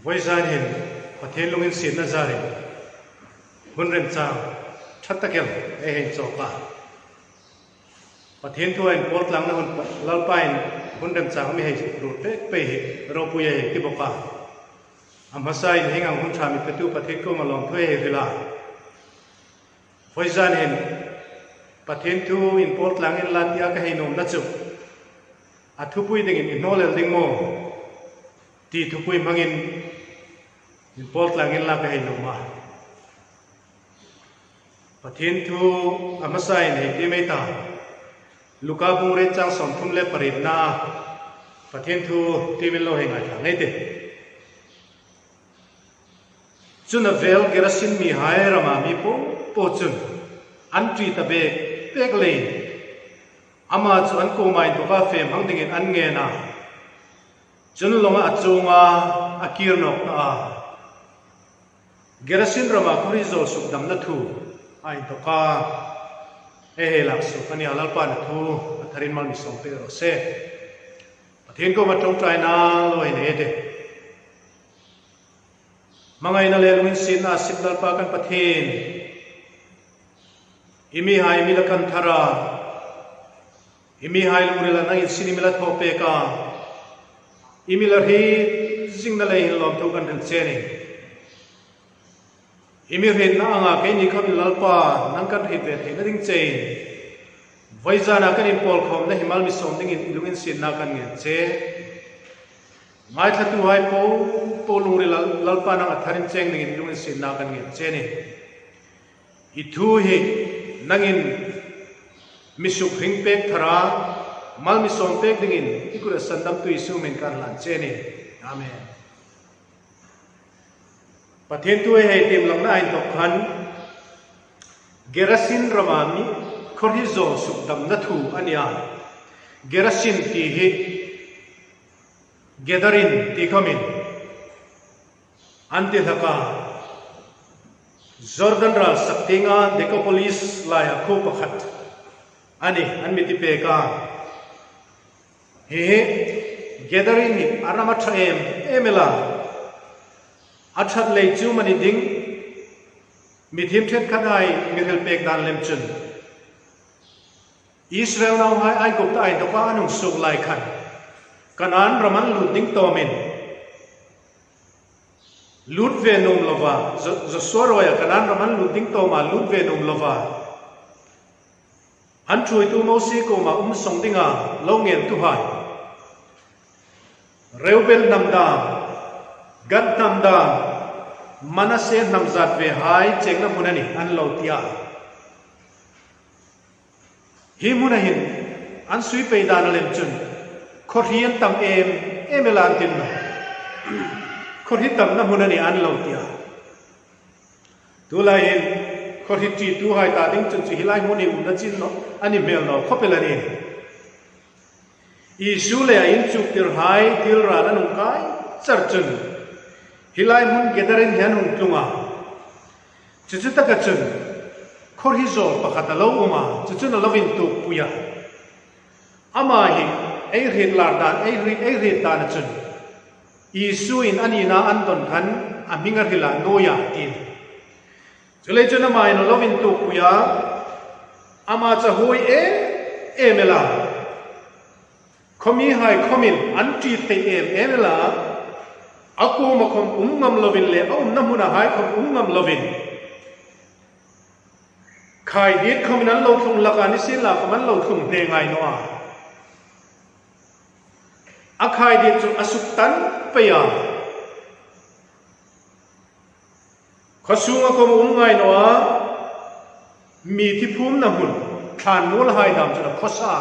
với gia đình và thiên lung in xin na gia đình huân rèn chàng thắt tắc kẹo e hình cho cả và thiên thu anh bớt lăng na huân lal pain huân rèn chàng mi hình ruột pe rau pui hình cái bọc cả amhasai hình ang huân trà mi cái tu và thiên cô mà lòng thuê hình là với gia đình và thiên thu in bớt lăng in lan tia cái hình nôm nát chụp thu pui đình in nô lên đình mồ ti thu pui mangin import langin la cái hình mà và thiên thu amasai này đi mấy ta luka bure trang som thum le parit na và thiên thu ti min lo hình ai thang ấy thế chun a vel gerasin mi hai rama mi po chun an tri ta be pek le ama chu an ko mai to ka fem hang ding an nge na chun longa achunga akir nok ta gerasin rama khorizo sukdam na thu ai to ka he lak su ani alal pa na thu atharin mal mi som pe ro se pathin ko ma tong trai na loi ne de mangai na le luin sin na sipdal pa kan pathin imi hai mi la kan thara imi hai lu la na in sin mi la thope ka imi la hi jing na le lom thu kan den che ni imi rin na anga ke ni kham lalpa nang kan hit ve the na ding che vaizana kan in pol khom na himal mi som ding in lungin sin na kan nge che ngai thatu hai po lung ri lalpa nang atharin cheng ding in lungin sin na kan nge che ni I thu hi nangin misuk hing pek thara mal mi som pek ding in ikura sandam tu isu men kan lan che ni amen pathen tu he tim lang na in tok khan gerasin ramami khorizo sukdam na thu ania gerasin ti hi gedarin ti khamin anti thaka jordan ral saktinga decapolis laya khu pakhat ani anmiti pe ka he gedarin ni arama thaem emela achat lei chu mani ding mi thim thet khanai mi hel pek dan lem chun Israel now hai ai gop ta ai to pa anung suk lai khan kanan raman lut ding to men lut ve num lova zo soroya kanan raman lut ding to ma lut ve num lova an chui tu mo si ko ma song dinga lo ngem tu hai Reuben namda Gad namda Manasseh namzat ve hai cheng na munani an lo tia hi munahin an sui pe dan lem chun khorian tam emelan tin na khori tam na munani an lo tia tu lai hin khori ti tu hai ta ding chun chi hilai muni na chin no ani mel no khopelani isu le in chuk tir hai til ra na nung kai char chun hilai mun gedarin hian hung tlunga chuchuta ka chun khorizo pakhata lo uma chuchuna lovin tu puya ama hi ei rin lar dan ei rin dan chun isu in anina andon than aminga hila noya tin chule chuna mai no lovin tu puya ama cha hoi emela khomi hai khomin anti te emela aku makom ngam lovin le namuna hai khom ngam lovin khai dit khominan lo thung lakani sin la kaman lo thung ne ngai no a khai dit chu asuk tan peya khosunga kom ngai no mi thi phum na hun than mul hai dam chu khosa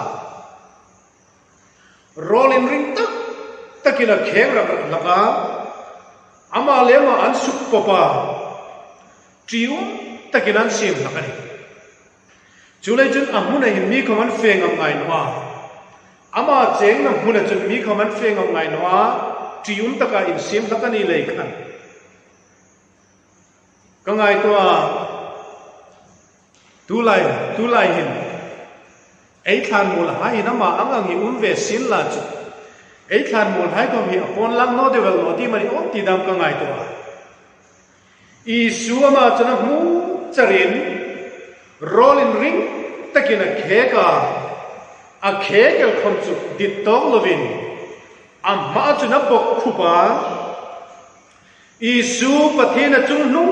rolling ring tak takila kheng ra laka ama lema an suk popa triu takinan sim lakani chulai chun amuna hin mi khaman feng am ngai noa ama cheng na huna chun mi khaman feng am ngai noa triun taka in sim lakani lei khan kangai to tu lai hin ei than mul hai na ma angang hi ve sin la chu ấy than mùa hai con hi upon lang no de well no ti mani on ti dam ka ngai to a Isu ama chana mu charin rolling ring takina kheka a khekel khomchu ditong lovin amma chuna bok khupa Isu pathina chung nu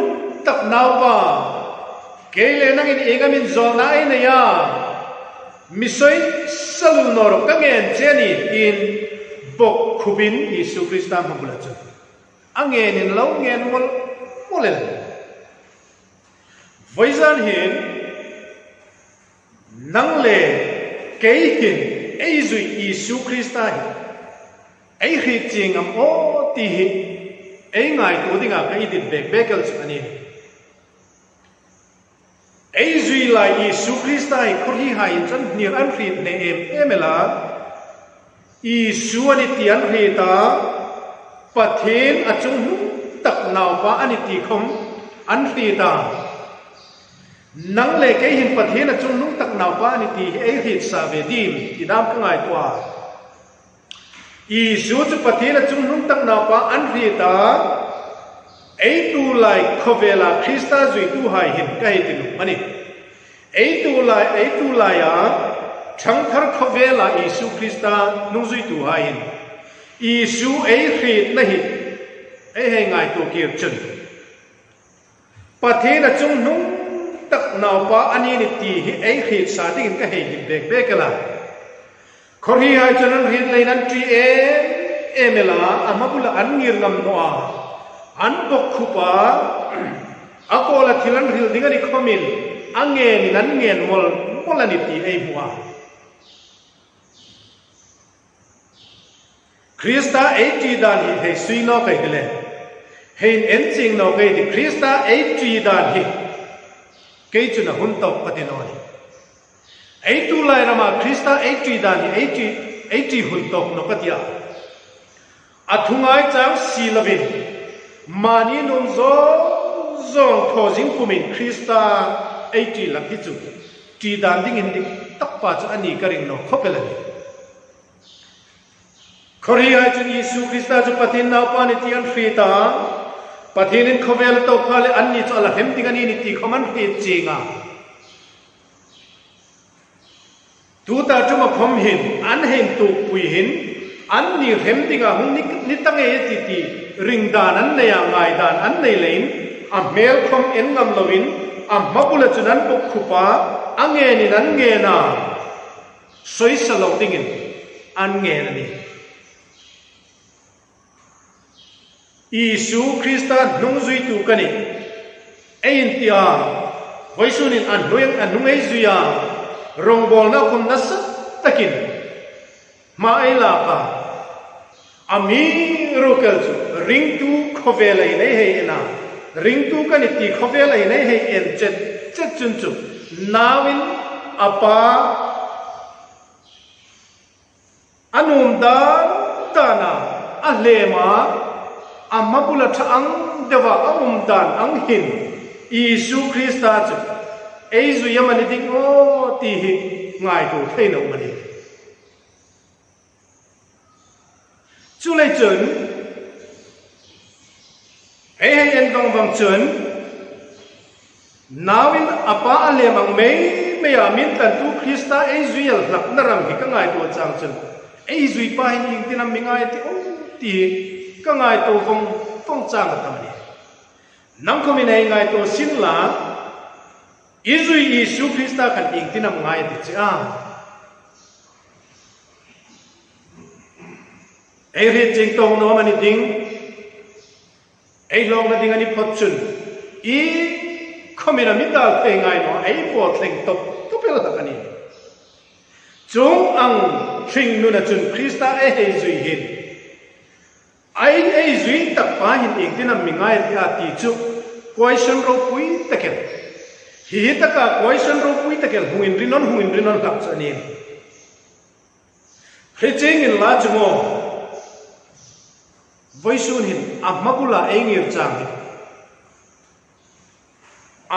tak naw pa kele nang in engamin zona ai na ya misoi salu nor ka ngen cheni in bok khubin Isu Krista mabula chu angen in lo ngen mol molel voizan hin nang le kei hin ei zui Isu Krista ei hi ching am o ti hi ei ngai tu dinga kai dit bek bekel ani ei zui lai Isu Krista hi khori ha in chan nir an ri ne emela Isu ani ti an ri ta pathin achung nu tak naw pa ani ti khom an ri ta nang le ke hin pathin achung nu tak naw pa ani ti ei ri sa ve dim ti dam ka ngai twa Isu chu pathin achung nu tak naw pa an ri ta ei tu lai khovela Krista zui tu hai hin ka hi ti lu mani ei tu lai ya thang thar khovela Isu Krista nu zui tu hai hin Isu ei ri na hi ei hei ngai tu kir chun pathina chung nung tak naw pa ani ni ti hi ei ri sa ding ka hei hi bek bekala khori hai chanan ri leinan tri emela amabula an ngir ngam noa an bok khupa akola thilan ril dingani khomin ange ni nan ngen molani ti ei huwa Krista ei ti dan hi hei sui no kai dile hein en ching no kai di Krista ei ti dan hi kei chuna hun to patino ni ei tu lai rama Krista ei ti dan hi ei ti hun to no patia athungai chang si lovin mani num zo zong tho jing kumin Krista ei ti lak hi chu ti dan ding in dik tak pa chu ani karing no khopelani khori hai chu Isu Krista chu pathin naw pa ni ti an frita pathin in khovel to khale an ni chu ala hem ding ani ni ti khoman he chinga tu ta chu ma khom hin an hen tu pui hin an ni hem dinga hung ni tang e ti ti ring dan an ne ya ngai dan an nei lein a mel khom en ngam lovin a mapula chunan bok khupa ange ni nan nge na soi salo dingin an nge na ni Isu Krista nung zui tu kani ein tia voisunin an nung ei zuya rongbol na kum na sa takin ma ei la ka ami rokel chu ring tu khovelai nei hei na ring tu kani ti khovelai nei hei en chet chun chu nawin apa anum da tana ahlema amabula thang dewa dan ang hin Isu Krista chu ei zu yamani ding o ti hi ngai tu theino mani chu lei chun ei hei en dong wang chun nawin apa ale mang me ya min tan tu Krista ei zu yal lak naram hi ka ngai tu chang chun ei zui pa hin ing tinam mingai ti o ti ka ngai to phong chang ta ni nang ko min ei ngai to sin la izui Isu Krista kan ing tinam ngai ti cha ei ri ching tong no mani ding ei long na ding ani phot chun I khomina mital te ngai no ei po thleng to pela ta kani chung ang thing nu na chun Krista ei hei zui hin ai zui tak pa hin ing tinam mingai ti a ti chu question ro pui takel hi taka question ro pui takel huin rinon lak chani heching in la chumo voisun hin amabula engir chang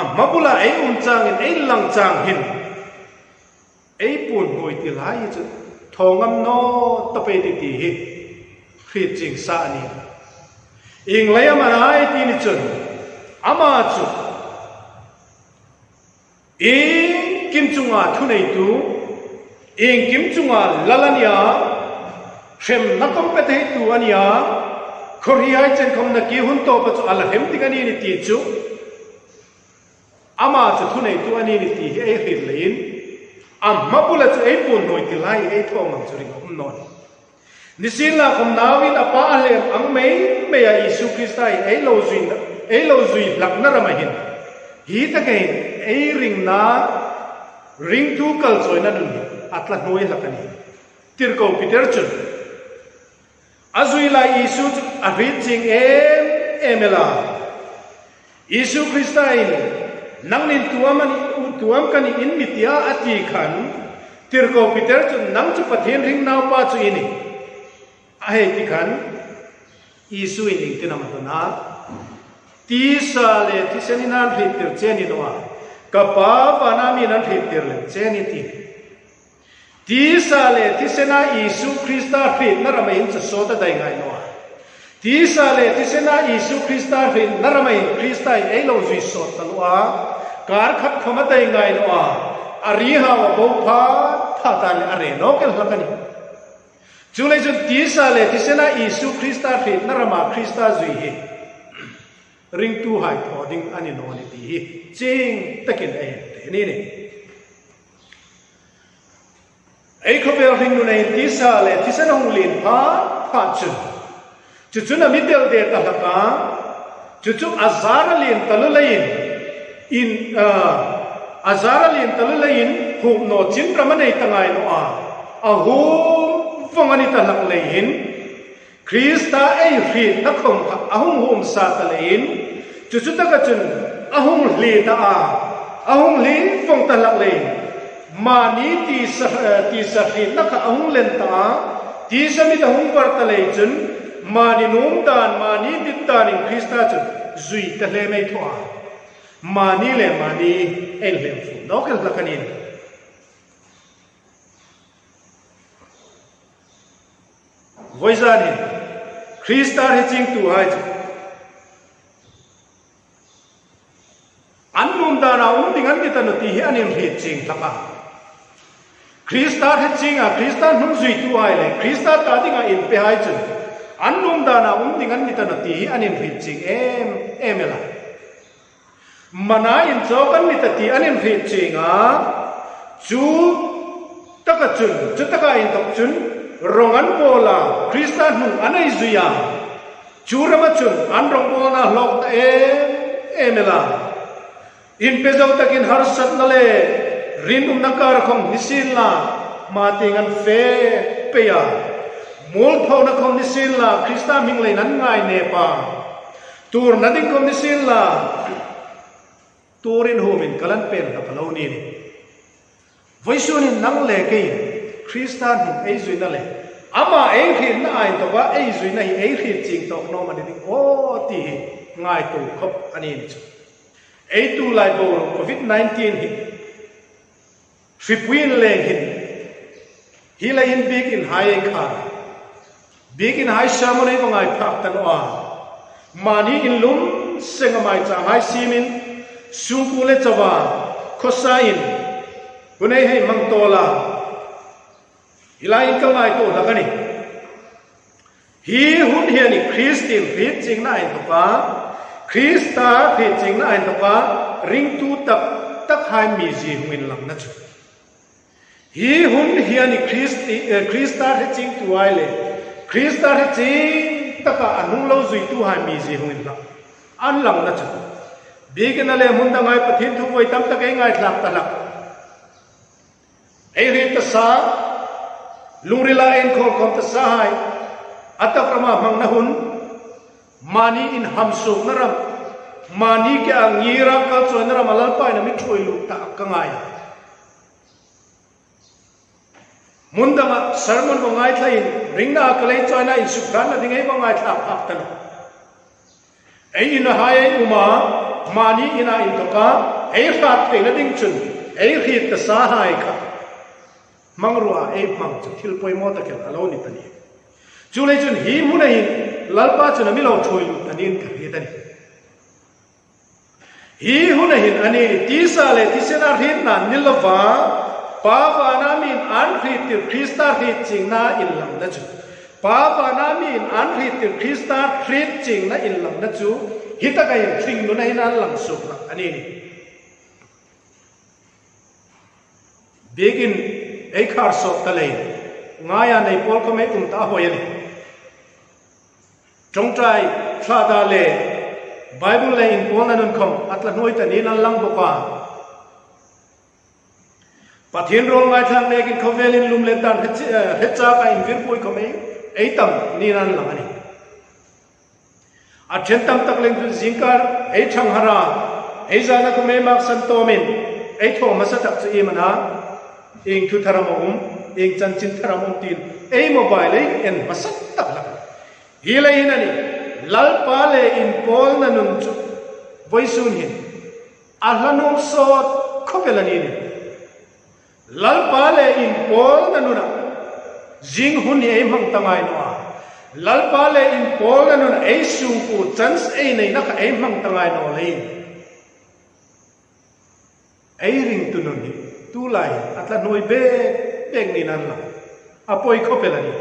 amabula engum chang in ei lang chang hin ei pun hoi ti lai chu thongam no to pe ti hi khrit jing sa ni ing lấy mà ai tin ni chun ama chu ing kim chunga thu nei tu ing kim chunga lalania khem nakom pe thei tu ania khoriai chen khom na ki hun to pa chu ala hem tingani ni ti chu ama chu thu nei tu ani ni ti he khrit lein amma pula chu ei pun noi ti lai ei thong ang chu ring om non nisila khom nawin apa alem ang mei me ya Isu Kristai ei lo zui lak na ramahin hi ta ke ei ring na ring tu kal choi na dun atla noi lakani tir ko Peter chun azui la Isu a rit jing emela Isu Kristai nang nin tuam kani in mitia ati khan tir ko Peter chun nang chu pathen ring naw pa chu ini ai ti khan Isu in tinamatana ti sa le ti seninan rit cheni noa kapa banami nan rit le cheni ti sa le ti sena Isu Krista rit na ramain cha soda dai ngai noa ti sa le ti sena Isu Krista rit na ramain Krista ei lo zui sot talwa kar khat khoma dai ngai noa ari ha wa bo pha tha ta le are no kel hakani chulai chun ti sa le ti sena Isu Krista rit na rama Krista zui hi ring tu hai thoding ani no ni ti hi ching takin ai te ni ei khobel ring nu nei ti sa le ti sena hung lin pha chun chu na mitel de ta ka chu azara lin talulain in azara lin talulain hu no chin pramanei tangai no a hum fongani ta lak lein Krista ei ri na khom ahum hum sa ta lein chu ta ka chun ahum li ta ahum li fong ta lak lein mani ti sa ri na ka ahum len ta ti sa mi ta hum par ta lei chun mani num dan mani dit dan in Krista chun zui ta le mai thoa mani le mani el le fu no kel lakanin voizani Krista he ching tu hai annum dana dingan kita no ti he anin he ching thaka Krista he chinga Krista num zui tu hai le Krista ta dinga in pe hai chun annum dana dingan kita no ti he anin he ching emela mana in chokan ni ta ti anin he chinga chu taka in tok chun rongan bola Krista nu anai zuya churama chun an rong bola lok ta emela in pezau takin har sat nale rin nakar khom nisila matingan fe peya mul phau na khom nisila Krista minglei nan ngai ne pa tur nading khom nisila turin homin kalan pen ka palo ni voisunin nang le ke Krista nu ei zui na le ama ei khin na ai to ba ei zui na hi ei khin ching tok no ma ni o ti ngai tu khop ani ni chu ei tu lai bo COVID-19 hi Fipwin le hin hi la in big in high kha big in high shamone ko ngai phak tan wa mani in lum sengamai cha hai simin sungkule chawa khosain bunai hai mangtola ilain ka ngai to lakani hi hun hiani Christian fit ching na in pa Krista fit ching na in pa ring tu tak hai mi ji huin lam na chu hi hun hiani Krista he ching tu ai le Krista he ching taka anung lo zui tu hai mi ji huin lam an lam na chu bigna le mun da ngai pathin thu voi tam ta kai ngai thlak ta lak ei ri ta sa lungrila en khol khom ta sa hai atakrama mang na hun mani in hamsuk na ram mani ke angira ka choi na ram alal pai na mi thoi lu ta ka ngai mundama sermon mo ngai thain ringna kalai choi na in sukhan na dingai mo ngai thak thak tan ei in hai uma mani ina in toka ei khat te na ding chun ei khit ta sa hai kha mangrua ei mang chu thil poi mo ta kel alo ni tani chú lấy chun hi mu này lalpa chun mi lo thui lu tanin ka hi tani hi hu này ani ti sa le ti sena rin na nilwa pa va na min an khri ti Krista hi ching na in lam na chu pa va na min an khri ti Krista khri ching na in lam na chu hi ta kai thing nu nai nan lam su la ani ni begin ei khar so ta le nga ya nei pol ko me ta ho ya ni trong trai thla da le Bible le in pol na nun khom atla noi ta ni nan lang bo ka pathian rol ngai thang ne kin khovelin lum le tan het cha ka in vir pui ko me ei tam ni nan lang ani a chen tam tak leng tu jingkar ei thang hara ei jana ko me mak san to min ei tho ma sa tak chi mana ing thu tharam ing chan chin tharam tin ei mobile ei en masat tak la hi le hin ani lal pa le in pol na nun chu voisun hin a hlanum so khopelani ni lal pa le in pol na nuna jing hun ei mang tangai no lal pa le in pol na nuna ei su ku chance ei nei na ka ei mang tangai no le ei ring tu nun ni tu lai atla noi be beng ni nan la apoi khopelani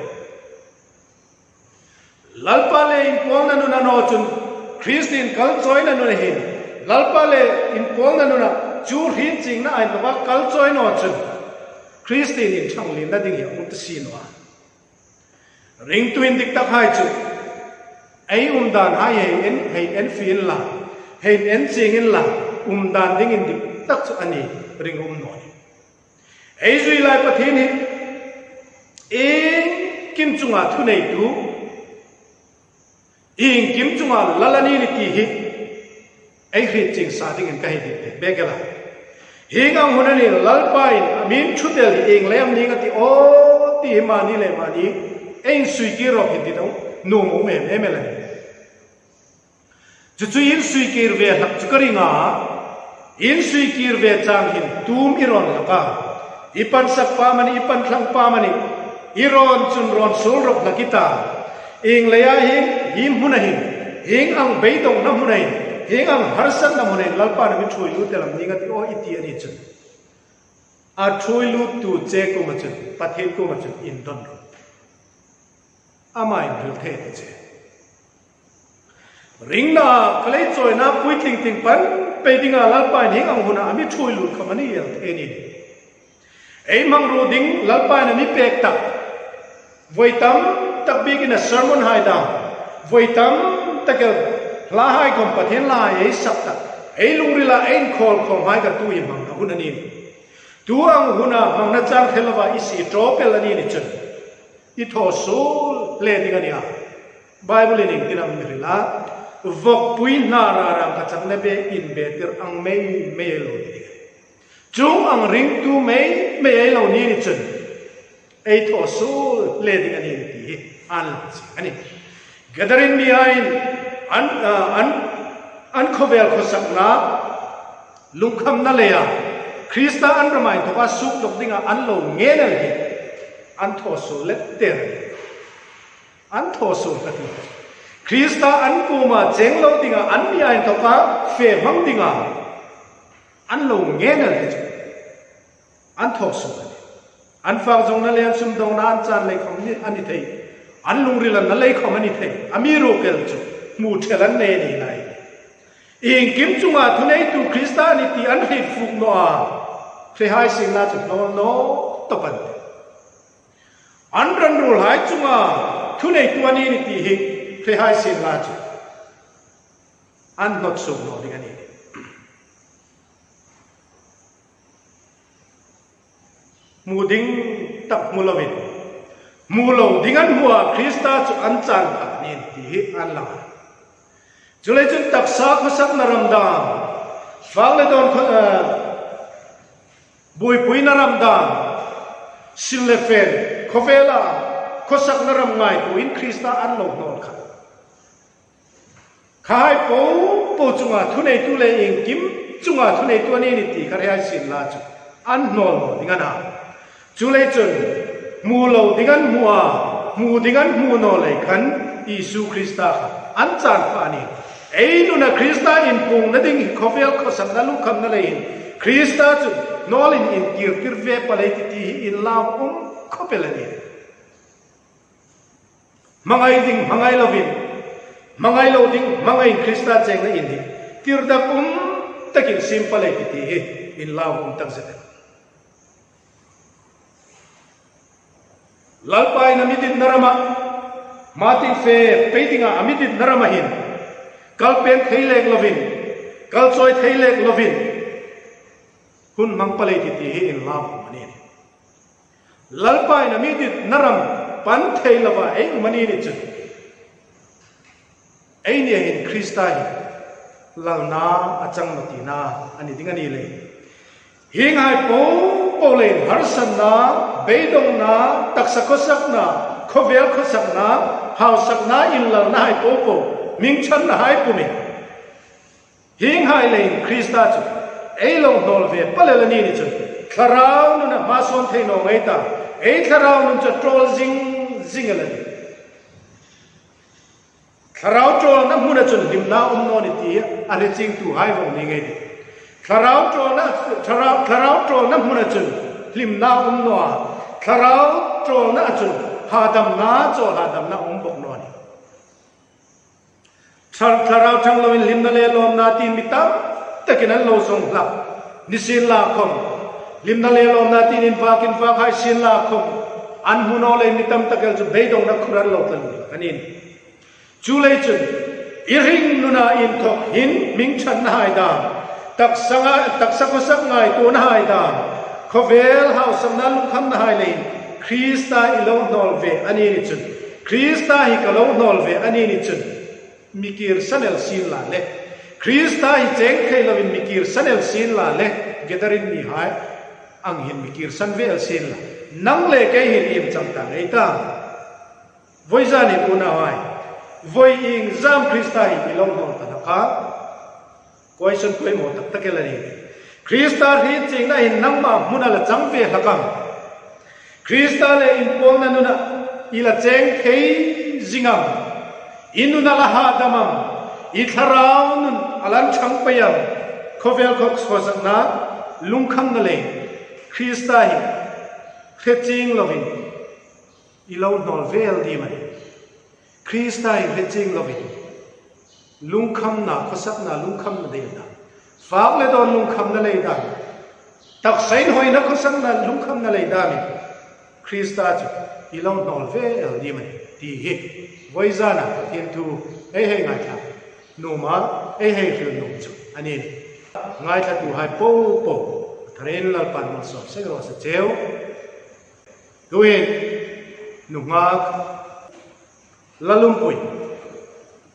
lalpa le in pol na nuna no chun Christian kal choi na nuna hin lalpa le in pol na nuna chu hin ching na ai ba kal choi no chun Christian in chang lin na ding ya ut si no ring twin dik tak hai chu ai dan hai en feel la en ching in la dan ding in dik tak chu ani ring no ai zui lai pathin hi e kim chunga thu nei tu ing kim chunga lalani ni ti hi ai khri ching sa ding in kai di be gala hingang hunani lalpain amin chutel ing lem ni ngati o ti ma ni le ma ni ein sui ki ro hi ti dong no mo me me la chu chu in sui ki ve hak chukari nga in sui ki ve chang hin tum iron la ka ipan sak pa mani ipan thlang pa mani iron chun ron sul rok la kita ing leya him hunahin hing ang beidong na hunahin hing ang harsan na hunahin lalpa na mi chui lu telam ni ngati o iti ani chun a chui lu tu che ko ma chun pathin ko ma chun in don ro ama in hil the che ring na klei choi na pui ting ting pan pe dinga lalpa hing ang huna ami chui lu khamani yel the ni ei mang ro ding lalpa na mi pek tak voitam tak big in a sermon hai down voitam takel la hai kom pathen la ei sapta ei lungri la ein khol khom hai ka tu im mang hun ani tu ang huna mang na chang khelawa isi tropel ani ni chun I tho sul le ding ani a bible ni tinam ni la vok pui na ra ram ka chang ne be in be tir ang me lo ni chung ang ring tu me ei lo ni chun ei tho sul le ding ani ti an ani gathering behind an khovel khosak na lungkham na leya Krista an ramai to ka suk dok dinga an lo nge na hi an tho sul le ter an tho sul ka ti Krista an puma cheng lo dinga an behind to ka fe mang dinga an lo nge na hi an tho sul an fang jong na lem sum dong na an chan le khom ni ani thei an lungri lan na le khom ani thei amiro kel chu mu thelan ne ni lai ing kim chunga thunei tu Christianity an hei fuk no a fe hai sing na chu no to pan an ran rul hai chunga thunei tu ani ni ti hi fe hai sing na chu an not so no ding ani muding tak mulawin mulo dingan hua Krista chu an chan tak nin ti an la chule chun tak sa khosak na ramdam fagle don bui pui na ramdam silefen khofela khosak na ram ngai tu in Krista an lo non kha khai po chunga thunei tu le ing kim chunga thunei tu ani ni ti khare ai sin la chu an nol dingana chulei chun mu lo dingan mua mu dingan mu no le khan Isu Krista an chan pha ni ei nu na Krista in pung na ding khovel khosam na lu kham na le in Krista chu nolin in tir ve palai ti in law khopelani mangai ding mangai lovin mangai lo ding mangai Krista cheng na in di tir da takin simple ti in law tak zet lalpai na mitin narama mating fe peitinga amitit narama hin kalpen theilek lovin kalchoi theilek lovin hun mangpalei ti in law mani lalpai na mitit naram pan theilawa ei mani ni chu ei ni hin Krista hi lalna achang matina ani dingani le hing hai po le harsan na beidong na taksakosak na khovel khosak na hausak na in lalna hai po ming chan na hai pumi hing hai le Krista chu ei lo nol ve palelani ni chu tharau nu na ma son thei no ngai ta ei tharau nu chu trol zing alani tharau trol na mu na chu lim na no ni ti ane ching tu hai vong ni ngai tharau trol na mu na chu lim na no tharau trol na chu hadam na bok no ni tharau thang lo lim na le lom na tin mitam takin an lo song la nisin la khom lim na le lom na tin in vakin va khai sin la khom an hu no le mitam takel chu beidong na khuran lo tan anin chu le chun iring nu na in thok hin ming chan na hai da tak sako sak ngai tu na hai da khovel hau sam na lu kham na hai le Krista ilo nol ve ani ni chun Krista hi kalo nol ve ani ni chun mikir sanel sin la le Krista hi cheng khei lovin mikir sanel sin la le gedarin ni hai ang hin mikir san ve al sin la nang le ke hin im chang ta ei ta voi za ni una hai voi ing zam Krista hi ilo nol ta ka question koi mo tak takela ni Krista hi ching na hin nang ma huna la chang ve hakam Krista le in pol na nuna ila cheng khei zingam inuna la ha damam I tharau nun alan chang payam khovel khok sosak na lungkham na le Krista hi kheching lovin ilo nol vel di mani Krista hi kheching lovin lungkham na khosak na lungkham na de da faak le don lungkham na le da tak sain hoi na khosak na lungkham na le da mi Krista chu ilo nol vel di mani ti hi voizana into ei hei ngai tha numa ei hei thil num chu ani ngai tha tu hai po tharen lal pan mo so se ro sa cheu duin nunga lalum pui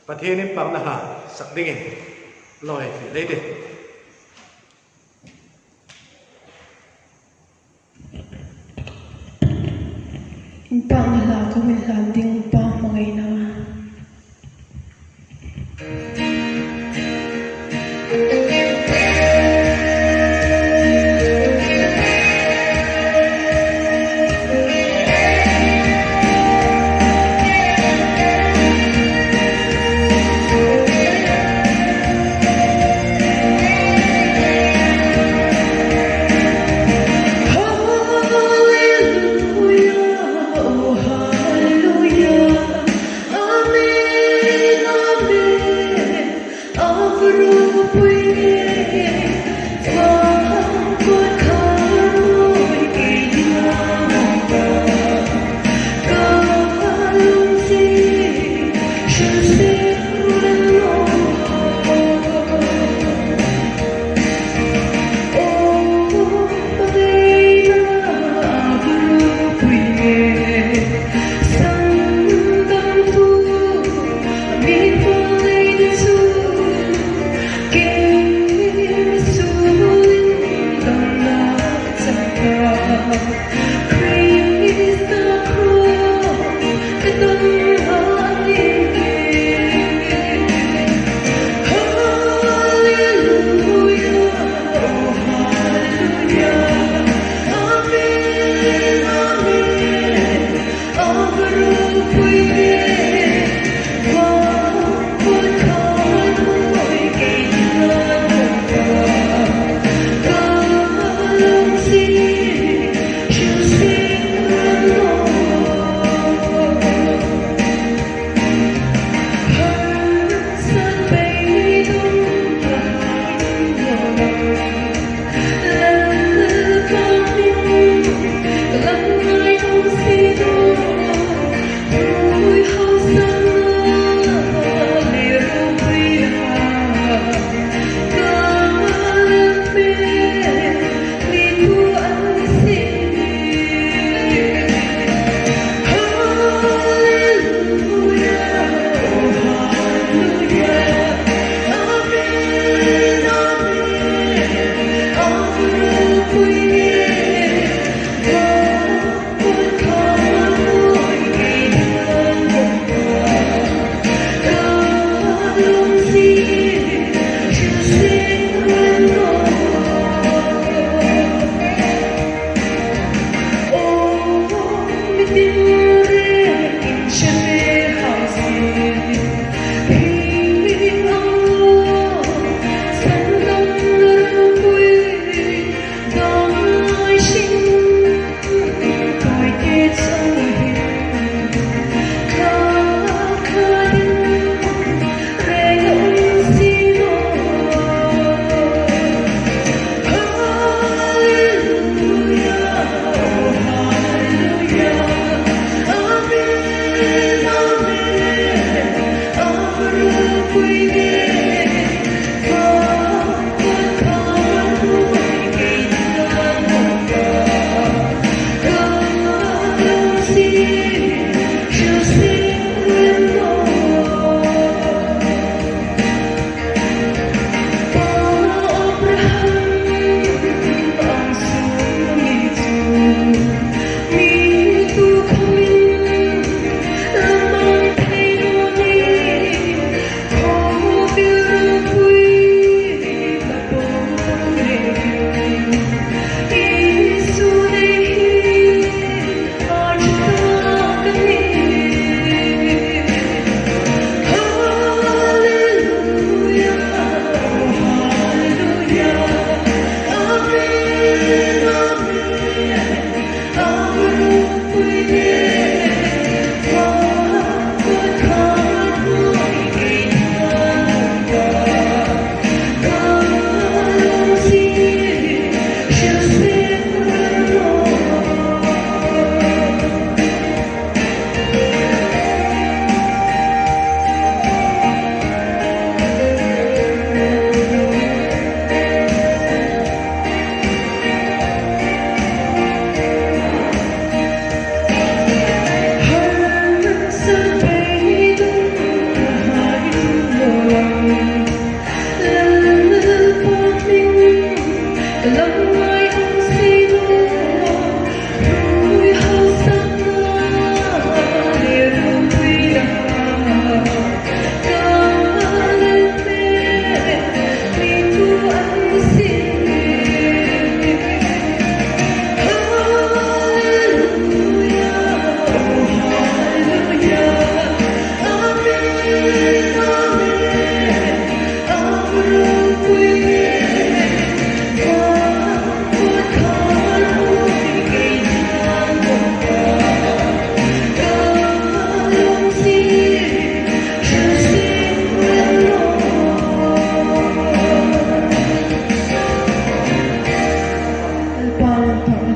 pathenin pam na ha sak dingin loi le de Pang la ko min landing pa mga ina.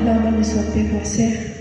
laman ni suat pe ko se